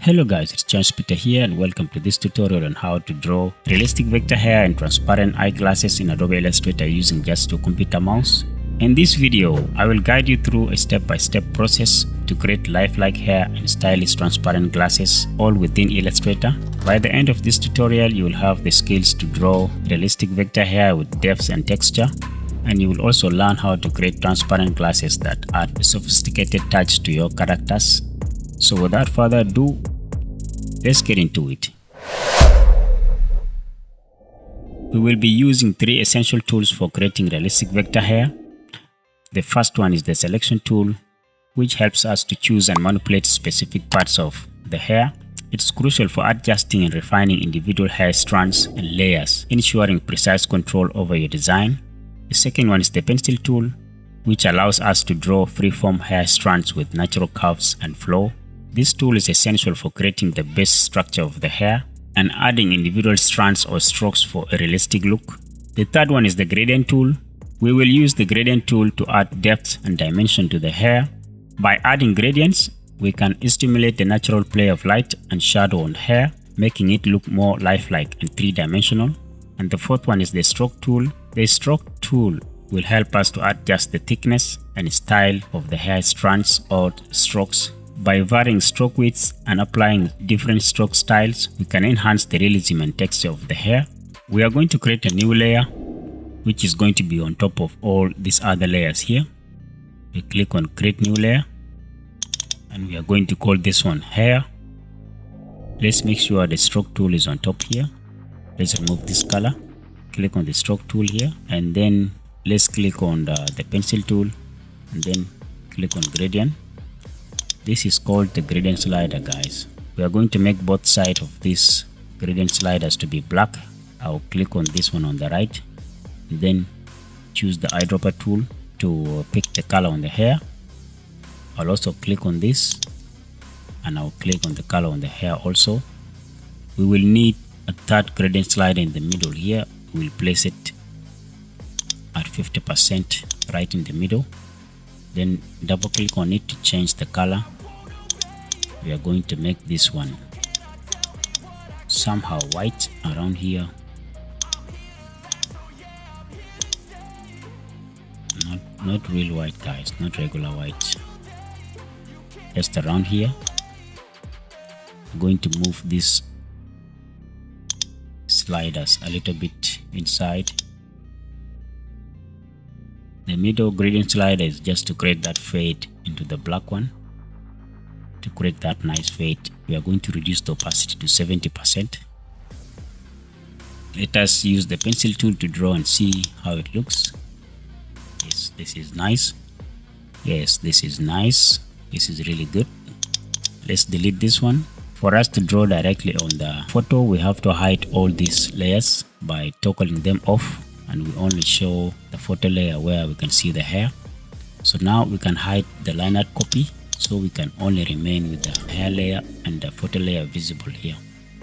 Hello guys, it's Chance Peter here and welcome to this tutorial on how to draw realistic vector hair and transparent eyeglasses in Adobe Illustrator using just your computer mouse. In this video, I will guide you through a step-by-step process to create lifelike hair and stylish transparent glasses all within Illustrator. By the end of this tutorial, you will have the skills to draw realistic vector hair with depth and texture, and you will also learn how to create transparent glasses that add a sophisticated touch to your characters. So without further ado, let's get into it. We will be using three essential tools for creating realistic vector hair. The first one is the selection tool, which helps us to choose and manipulate specific parts of the hair. It's crucial for adjusting and refining individual hair strands and layers, ensuring precise control over your design. The second one is the pencil tool, which allows us to draw freeform hair strands with natural curves and flow. This tool is essential for creating the best structure of the hair and adding individual strands or strokes for a realistic look. The third one is the gradient tool. We will use the gradient tool to add depth and dimension to the hair. By adding gradients, we can stimulate the natural play of light and shadow on hair, making it look more lifelike and three-dimensional. And the fourth one is the stroke tool. The stroke tool will help us to adjust the thickness and style of the hair strands or strokes. By varying stroke widths and applying different stroke styles, we can enhance the realism and texture of the hair. We are going to create a new layer, which is going to be on top of all these other layers here. We click on create new layer and we are going to call this one hair. Let's make sure the stroke tool is on top here. Let's remove this color. Click on the stroke tool here and then let's click on the pencil tool and then click on gradient. This is called the gradient slider, guys. We are going to make both sides of this gradient sliders to be black. I'll click on this one on the right and then choose the eyedropper tool to pick the color on the hair. I'll also click on this and I'll click on the color on the hair also. We will need a third gradient slider in the middle here. We'll place it at 50% right in the middle. Then double click on it to change the color. We are going to make this one somehow white around here. Not real white, guys, not regular white. Just around here. I'm going to move these sliders a little bit inside. The middle gradient slider is just to create that fade into the black one. To create that nice fade, we are going to reduce the opacity to 70%. Let us use the pencil tool to draw and see how it looks. Yes, this is nice. Yes, this is nice. This is really good. Let's delete this one. For us to draw directly on the photo, we have to hide all these layers by toggling them off, and we only show the photo layer where we can see the hair. So now we can hide the line art copy, so we can only remain with the hair layer and the photo layer visible here.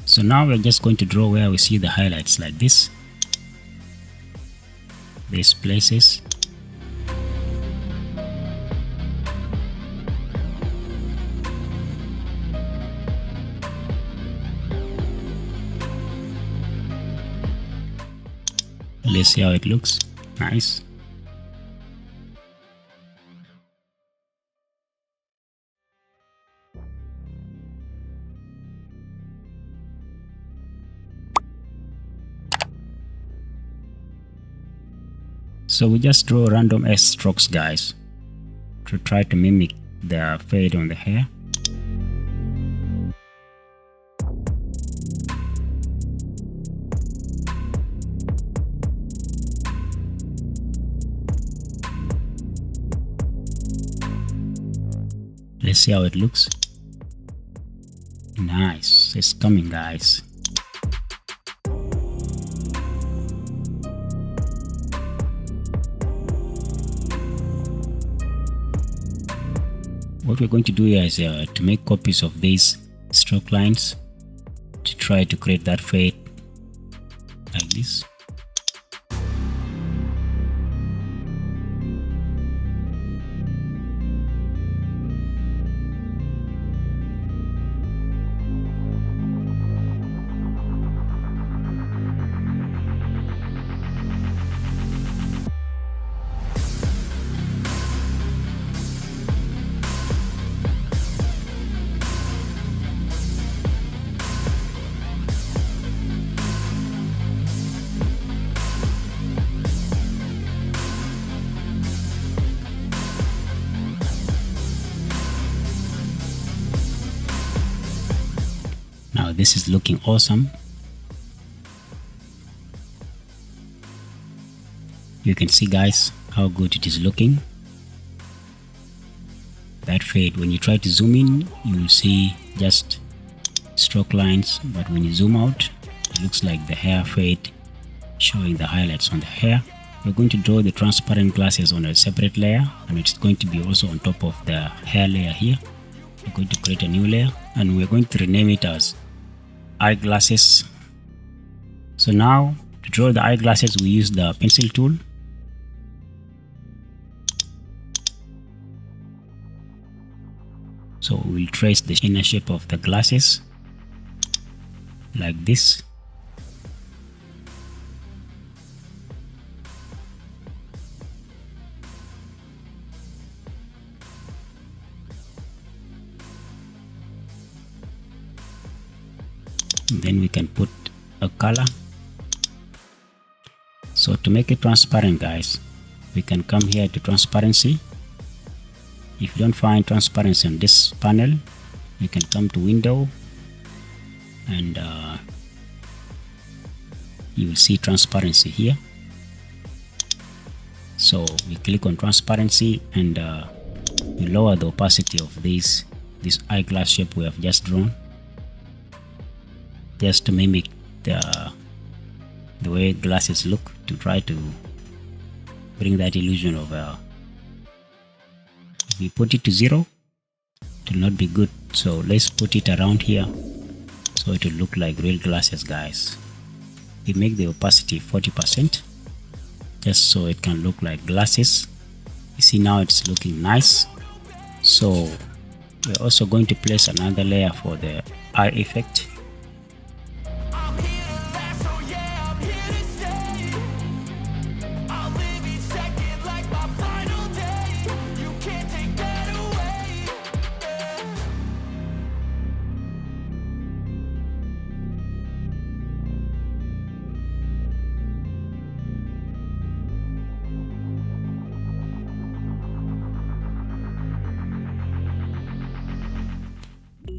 So now we're just going to draw where we see the highlights like this. These places. Let's see how it looks. Nice. So we just draw random S strokes, guys, to try to mimic the fade on the hair. Let's see how it looks. Nice. It's coming, guys. What we're going to do here is to make copies of these stroke lines to try to create that fade like this. this is looking awesome. You can see, guys, how good it is looking. That fade, when you try to zoom in, you will see just stroke lines, but when you zoom out, it looks like the hair fade, showing the highlights on the hair. We're going to draw the transparent glasses on a separate layer, and it's going to be also on top of the hair layer here. We're going to create a new layer, and we're going to rename it as eyeglasses. So now to draw the eyeglasses, we use the pencil tool. So we'll trace the inner shape of the glasses like this. And then we can put a color. So to make it transparent, guys, we can come here to transparency. If you don't find transparency on this panel, you can come to window, and you will see transparency here. So we click on transparency, and we lower the opacity of this eyeglass shape we have just drawn, just to mimic the way glasses look, to try to bring that illusion of if we put it to 0, it will not be good. So let's put it around here, so it will look like real glasses, guys. We make the opacity 40%, just so it can look like glasses. You see, now it's looking nice. So we're also going to place another layer for the eye effect.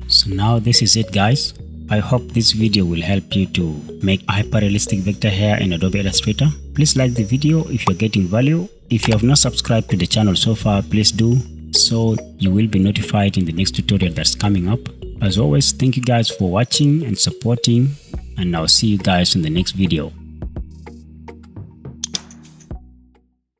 So now this is it, guys. I hope this video will help you to make hyper-realistic vector hair in Adobe Illustrator. Please like the video if you're getting value. If you have not subscribed to the channel so far, please do, so you will be notified in the next tutorial that's coming up. As always, thank you guys for watching and supporting, and I'll see you guys in the next video.